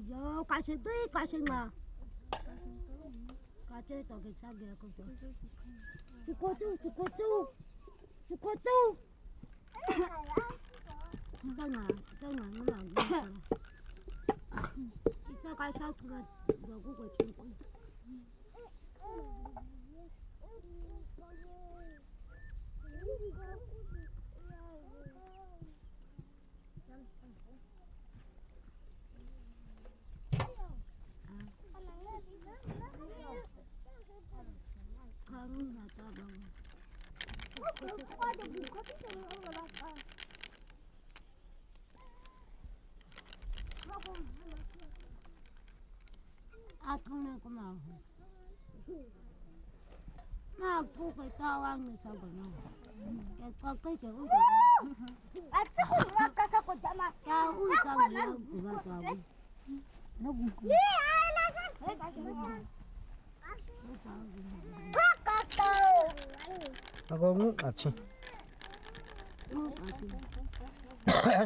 Yo, casi đi, casi mà. Casi tao cái sao kìa con chú. Chú cô chú. Sao mà nó làm gì vậy? Sao cái sao cứ giờ cũng có chuyện con. Không là tao đâu. À không nên có nào. Mà cô phải tao ăn như sao vậy nó? Cái kiểu ui. À chắc cũng là cái sao còn chả mà. Tao ui tao nhiều của bà tao. Nó cũng. Đi ai là sao? Ako ngu achi.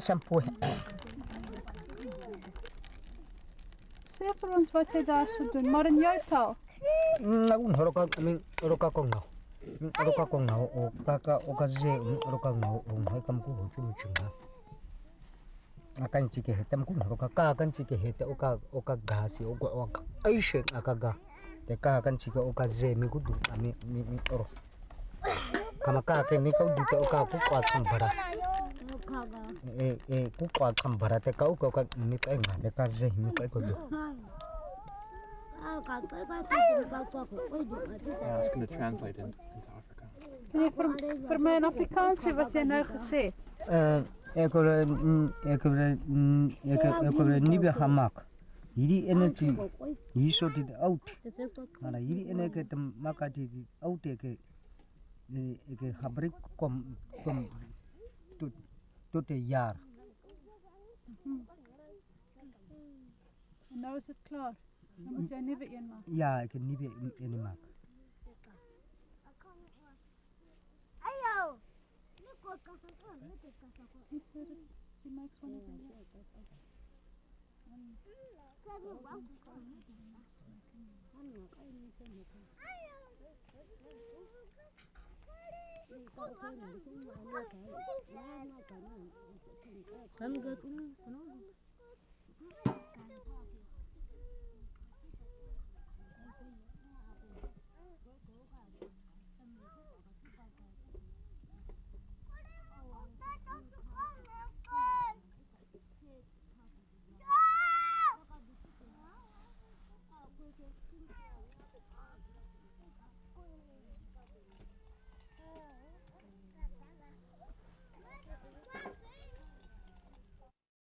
Shampoo. Zeg voor ons wat je daar zo doet, maar in jouw taal. Nagun horoka kong nao. Horoka kong nao o kaka o kaze horoka nao o hai kam ku ho chu chunga. Akan chike hetam ku horoka ka kan chike heta o ka gasi o ko ai shen akaga. Te ka kan chike o ka ze mi ku du mi oro. Kama ka ke mi ka du te o ka ku kwa kam bara. Ku kwa kam bara te ka o ka mi ka nga te ka ze mi ka ko du. I was going to translate into Afrikaans. Kun je voor mij in Afrikaans zeggen wat jij nou gezegd? Ik wil niet meer gaan maken. Hierdie energie, hier zo die oud. Maar hierdie energie te maken die oud ik gebruik kom tot een jaar. En nou is het klaar. Dan moet jij nieuwe een maken. Ja, ik heb nieuwe een maken. Ayo. He said he makes one of them.